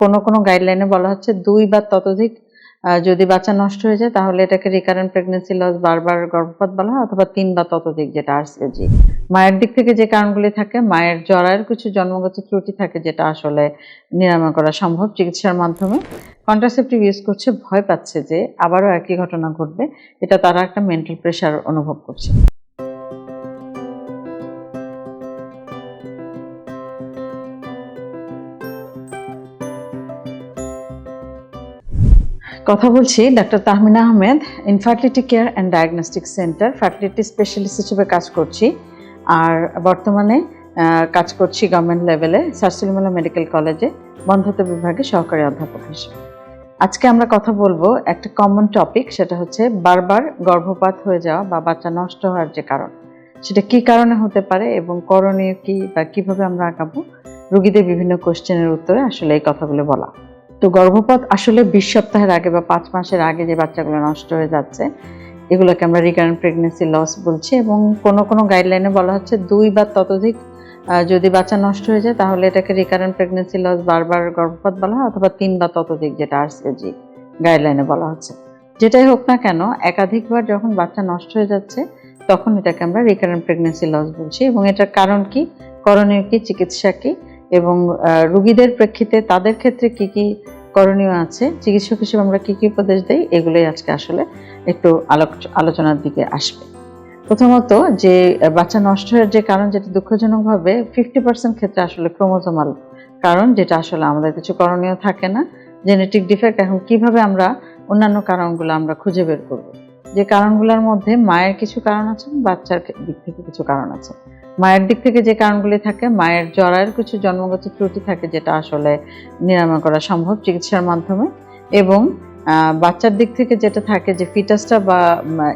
কোনো গাইডলাইনে বলা হচ্ছে ২ বা ততোধিক যদি বাচ্চা নষ্ট হয়ে যায় তাহলে এটাকে রিকারেন্ট প্রেগন্যান্সি লস বারবার গর্ভপাত বলা হয়, অথবা ৩ বা ততোধিক যেটা আরসিজি। মায়ের দিক থেকে যে কারণগুলি থাকে, মায়ের জরায়ুর কিছু জন্মগত ত্রুটি থাকে যেটা আসলে নিরাময় করা সম্ভব চিকিৎসার মাধ্যমে। কন্ট্রাসেপটিভ ইউজ করছে, ভয় পাচ্ছে যে আবারও একই ঘটনা ঘটবে, এটা তারা একটা মেন্টাল প্রেশার অনুভব করছে। কথা বলছি doctor Tahmina Ahmed, infertility care and diagnostic centre, fertility specialist হিসেবে কাজ করছি। আর বর্তমানে কাজ করছি গভর্নমেন্ট লেভেলে স্যার সলিমুল্লাহ মেডিকেল কলেজে বন্ধ্যাত্ব বিভাগে সহকারী অধ্যাপক হিসেবে। আজকে আমরা কথা বলবো একটা কমন টপিক, সেটা হচ্ছে বারবার গর্ভপাত হয়ে যাওয়া বা বাচ্চা নষ্ট হওয়ার যে কারণ, সেটা কি কারণে হতে পারে এবং করণীয় কি বা কিভাবে আমরা আগাবো। রোগীদের বিভিন্ন কোশ্চেনের উত্তরে আসলে এই কথাগুলো বলা। তো গর্ভপাত আসলে ২০ সপ্তাহের আগে বা ৫ মাসের আগে যে বাচ্চাগুলো নষ্ট হয়ে যাচ্ছে, এগুলোকে আমরা রিকারেন্ট প্রেগন্যান্সি লস বলছি। এবং কোনো গাইডলাইনে বলা হচ্ছে ২ বা ততোধিক যদি বাচ্চা নষ্ট হয়ে যায় তাহলে এটাকে রিকারেন্ট প্রেগন্যান্সি লস বারবার গর্ভপাত বলা হয়, অথবা ৩ বা ততোধিক যেটা আরসিজি গাইডলাইনে বলা হচ্ছে। যেটাই হোক না কেন, একাধিকবার যখন বাচ্চা নষ্ট হয়ে যাচ্ছে তখন এটাকে আমরা রিকারেন্ট প্রেগন্যান্সি লস বলছি। এবং এটার কারণ কি, করণীয় কি, চিকিৎসা কি, এবং রোগীদের প্রেক্ষিতে তাদের ক্ষেত্রে কি কি করণীয় আছে, চিকিৎসক হিসেবে আমরা কি কি উপদেশ দেই, এগুলোই আজকে আসলে একটু আলোচনার দিকে আসবে। প্রথমত, যে বাচ্চা নষ্ট হওয়ার যে কারণ, যেটা দুঃখজনকভাবে 50% ক্ষেত্রে আসলে ক্রোমোজোমাল কারণ, যেটা আসলে আমাদের কিছু করণীয় থাকে না, জেনেটিক ডিফেক্ট। এখন কিভাবে আমরা অন্যান্য কারণগুলো আমরা খুঁজে বের করব? যে কারণগুলোর মধ্যে মায়ের কিছু কারণ আছে, বাচ্চার দিক থেকে কিছু কারণ আছে। মায়ের দিক থেকে যে কারণগুলি থাকে, মায়ের জরায়ুর কিছু জন্মগত ত্রুটি থাকে যেটা আসলে নিরাময় করা সম্ভব চিকিৎসার মাধ্যমে। এবং বাচ্চার দিক থেকে যেটা থাকে, যে ফিটাসটা বা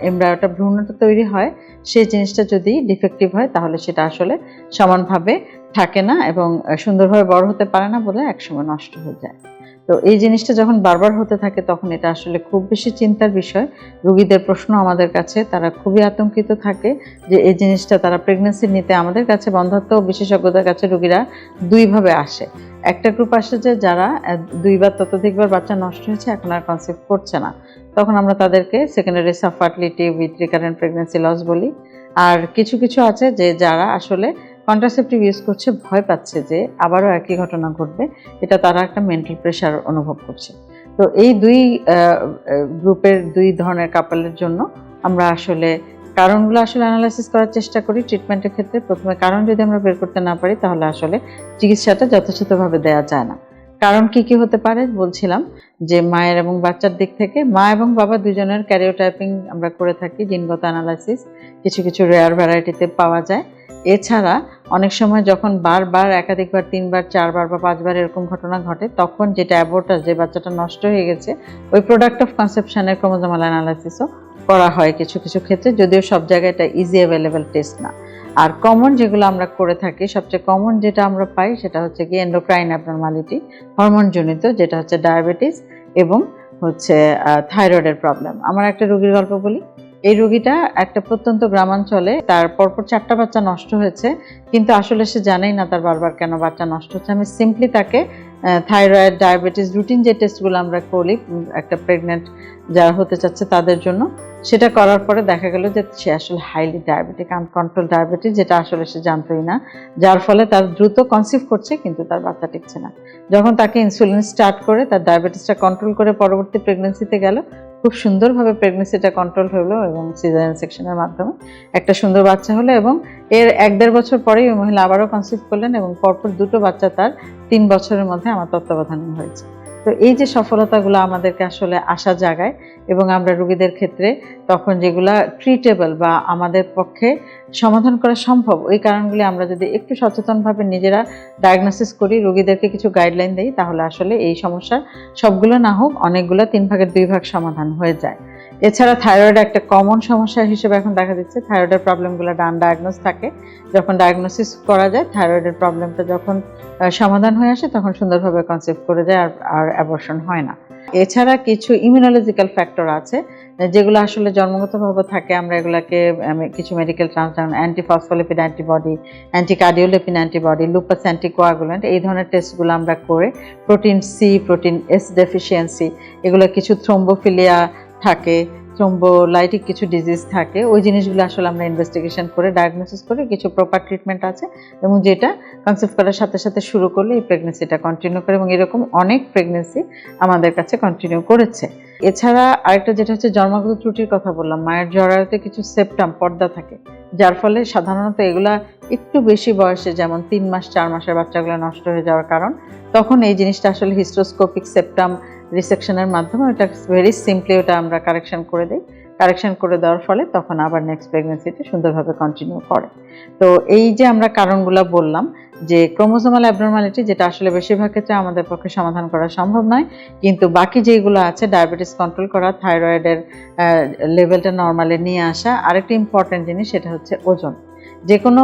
এমব্রায়োটা, ভ্রূণটা তৈরি হয়, সেই জিনিসটা যদি ডিফেক্টিভ হয় তাহলে সেটা আসলে সমানভাবে থাকে না এবং সুন্দরভাবে বড় হতে পারে না বলে একসময় নষ্ট হয়ে যায়। তো এই জিনিসটা যখন বারবার হতে থাকে তখন এটা আসলে খুব বেশি চিন্তার বিষয়। রোগীদের প্রশ্ন আমাদের কাছে, তারা খুবই আতঙ্কিত থাকে যে এই জিনিসটা তারা প্রেগন্যান্সি নিতে আমাদের কাছে, বন্ধ্যাত্ব বিশেষজ্ঞদের কাছে রোগীরা দুইভাবে আসে। একটা গ্রুপ আসে যে যারা ২ বা ততোধিকবার বাচ্চা নষ্ট হয়েছে, এখন আর কনসিভ করছে না, তখন আমরা তাদেরকে secondary subfertility with recurrent pregnancy loss বলি। আর কিছু আছে যে যারা আসলে কন্ট্রাসেপটিভ ইউজ করছে, ভয় পাচ্ছে যে আবারও একই ঘটনা ঘটবে, এটা তারা একটা মেন্টাল প্রেশার অনুভব করছে। তো এই দুই গ্রুপের ২ ধরনের কাপলের জন্য আমরা আসলে কারণগুলো আসলে অ্যানালাইসিস করার চেষ্টা করি ট্রিটমেন্টের ক্ষেত্রে। প্রথমে কারণ যদি আমরা বের করতে না পারি তাহলে আসলে চিকিৎসাটা যথাযথভাবে দেওয়া যায় না। কারণ কি কি হতে পারে বলছিলাম, যে মায়ের এবং বাচ্চার দিক থেকে মা এবং বাবা দুজনের ক্যারিওটাইপিং আমরা করে থাকি, জিনগত অ্যানালাইসিস কিছু রেয়ার ভ্যারাইটিতে পাওয়া যায়। এছাড়া অনেক সময় যখন বারবার একাধিকবার ৩ বার ৪ বার বা ৫ বার এরকম ঘটনা ঘটে, তখন যেটা অ্যাবর্টাস, যে বাচ্চাটা নষ্ট হয়ে গেছে, ওই প্রোডাক্ট অফ কনসেপশনের ক্রোমোজোমাল অ্যানালাইসিসও করা হয় কিছু ক্ষেত্রে, যদিও সব জায়গায় এটা ইজি অ্যাভেলেবল টেস্ট না। আর কমন যেগুলো আমরা করে থাকি, সবচেয়ে কমন যেটা আমরা পাই সেটা হচ্ছে কি এন্ডোক্রাইন অ্যাবনরমালিটি, হরমোনজনিত, যেটা হচ্ছে ডায়াবেটিস এবং হচ্ছে থাইরয়েডের প্রবলেম। আমার একটা রোগীর গল্প বলি। এই রোগীটা একটা প্রত্যন্ত গ্রামাঞ্চলে, তার পরপর ৪টা বাচ্চা নষ্ট হয়েছে, কিন্তু আসলে সে জানেই না তার বারবার কেন বাচ্চা নষ্ট হচ্ছে। আমি সিম্পলি তাকে থাইরয়েড, ডায়াবেটিস, রুটিন যে টেস্টগুলো আমরা করি একটা প্রেগনেন্ট যারা হতে চাচ্ছে তাদের জন্য, সেটা করার পরে দেখা গেল যে সে আসলে হাইলি ডায়াবেটিক, আনকন্ট্রোল ডায়াবেটিস, যেটা আসলে সে জানতোই না, যার ফলে তার দ্রুত কনসিভ করছে কিন্তু তার বাচ্চা টিকছে না। যখন তাকে ইনসুলিন স্টার্ট করে তার ডায়াবেটিসটা কন্ট্রোল করে পরবর্তী প্রেগনেন্সিতে গেল, খুব সুন্দরভাবে প্রেগনেন্সিটা কন্ট্রোল হলো এবং সিজারিয়ান সেকশনের মাধ্যমে একটা সুন্দর বাচ্চা হলো। এবং এর ১-১.৫ বছর পরেই ওই মহিলা আবারও কনসিভ করলেন এবং পরপর ২টো বাচ্চা তার ৩ বছরের মধ্যে আমার তত্ত্বাবধানে হয়েছে। তো এই যে সফলতাগুলো আমাদেরকে আসলে আশা জাগায়, এবং আমরা রোগীদের ক্ষেত্রে তখন যেগুলা ট্রিটেবল বা আমাদের পক্ষে সমাধান করা সম্ভব, ওই কারণগুলি আমরা যদি একটু সচেতনভাবে নিজেরা ডায়াগনোসিস করি, রোগীদেরকে কিছু গাইডলাইন দিই, তাহলে আসলে এই সমস্যার সবগুলো না হোক অনেকগুলো ৩ ভাগের ২ ভাগ সমাধান হয়ে যায়। এছাড়া থাইরয়েড একটা কমন সমস্যা হিসেবে এখন দেখা দিচ্ছে। থাইরয়েডের প্রবলেমগুলো আনডায়াগনোজ থাকে, যখন ডায়াগনোসিস করা যায়, থাইরয়েডের প্রবলেমটা যখন সমাধান হয়ে আসে, তখন সুন্দরভাবে কনসিভ করে যায় আর অ্যাবর্শন হয় না। এছাড়া কিছু ইমিউনোলজিক্যাল ফ্যাক্টর আছে যেগুলো আসলে জন্মগতভাবে থাকে, আমরা এগুলাকে কিছু medical transfer, antiphospholipid antibody, anticardiolipin antibody, lupus anticoagulant, এই ধরনের টেস্টগুলো আমরা করে protein C, protein S deficiency, এগুলো কিছু থ্রোম্বোফিলিয়া থাকে, থ্রোম্বোলাইটিক কিছু ডিজিজ থাকে, ওই জিনিসগুলো আসলে আমরা ইনভেস্টিগেশন করে ডায়াগনোসিস করে কিছু প্রপার ট্রিটমেন্ট আছে এবং যেটা কনসেপ্ট করার সাথে সাথে শুরু করলে এই প্রেগনেন্সিটা কন্টিনিউ করে এবং এরকম অনেক প্রেগনেন্সি আমাদের কাছে কন্টিনিউ করেছে। এছাড়া আরেকটা যেটা হচ্ছে জন্মগত ত্রুটির কথা বললাম, মায়ের জরায়ুতে কিছু সেপ্টাম পর্দা থাকে, যার ফলে সাধারণত এগুলা একটু বেশি বয়সে, যেমন 3 মাস 4 মাসের বাচ্চাগুলো নষ্ট হয়ে যাওয়ার কারণ, তখন এই জিনিসটা আসলে হিস্টোস্কোপিক সেপ্টাম রিসেকশনের মাধ্যমে ওটা ভেরি সিম্পলি ওটা আমরা কারেকশন করে দিই। কারেকশন করে দেওয়ার ফলে তখন আবার নেক্সট প্রেগনেন্সিতে সুন্দরভাবে কন্টিনিউ করে। তো এই যে আমরা কারণগুলো বললাম, যে ক্রোমোসোমাল অ্যাবনর্মালিটি যেটা আসলে বেশিরভাগ ক্ষেত্রে আমাদের পক্ষে সমাধান করা সম্ভব নয়, কিন্তু বাকি যেগুলো আছে ডায়াবেটিস কন্ট্রোল করা, থাইরয়েডের লেভেলটা নর্মালে নিয়ে আসা, আরেকটা ইম্পর্টেন্ট জিনিস সেটা হচ্ছে ওজন। যে কোনো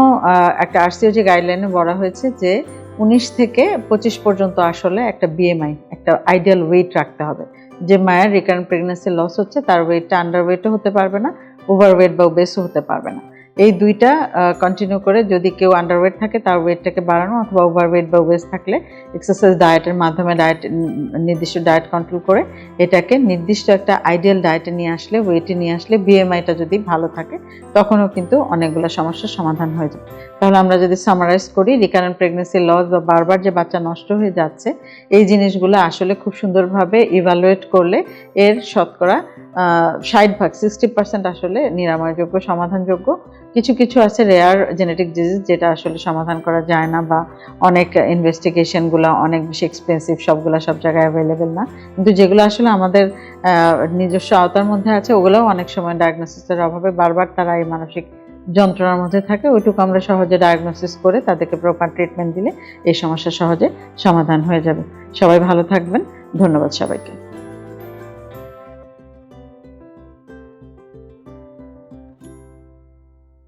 একটা আরসিওজি গাইডলাইনে বলা হয়েছে যে 19 থেকে 25 পর্যন্ত আসলে একটা বিএমআই, একটা আইডিয়াল ওয়েট রাখতে হবে। যে মায়ের রিকারেন্ট প্রেগনেন্সি লস হচ্ছে তার ওয়েটটা আন্ডার ওয়েটও হতে পারবে না, ওভারওয়েট বা ওবেসও হতে পারবে না। এই দুইটা কন্টিনিউ করে যদি কেউ আন্ডারওয়েট থাকে তার ওয়েটটাকে বাড়ানো, অথবা ওভারওয়েট বা ওবেস থাকলে এক্সারসাইজ ডায়েটের মাধ্যমে নির্দিষ্ট ডায়েট কন্ট্রোল করে এটাকে নির্দিষ্ট একটা আইডিয়াল ডায়েটে নিয়ে আসলে, ওয়েটে নিয়ে আসলে, বিএমআইটা যদি ভালো থাকে তখনও কিন্তু অনেকগুলো সমস্যার সমাধান হয়ে যায়। তাহলে আমরা যদি সামারাইজ করি, রিকারেন্ট প্রেগনেন্সি লস বা বারবার যে বাচ্চা নষ্ট হয়ে যাচ্ছে, এই জিনিসগুলো আসলে খুব সুন্দরভাবে ইভালুয়েট করলে এর শতকরা 60% 60% আসলে নিরাময়যোগ্য, সমাধানযোগ্য। কিছু কিছু আছে রেয়ার জেনেটিক ডিজিজ যেটা আসলে সমাধান করা যায় না, বা অনেক ইনভেস্টিগেশনগুলো অনেক বেশি এক্সপেন্সিভ, সবগুলো সব জায়গায় অ্যাভেলেবেল না, কিন্তু যেগুলো আসলে আমাদের নিজস্ব আওতার মধ্যে আছে ওগুলোও অনেক সময় ডায়াগনোসিসের অভাবে বারবার তারা এই মানসিক যন্ত্রণার মধ্যে থাকে, ওইটুকু আমরা সহজে ডায়াগনোসিস করে তাদেরকে প্রপার ট্রিটমেন্ট দিলে এই সমস্যা সহজে সমাধান হয়ে যাবে। সবাই ভালো থাকবেন, ধন্যবাদ সবাইকে।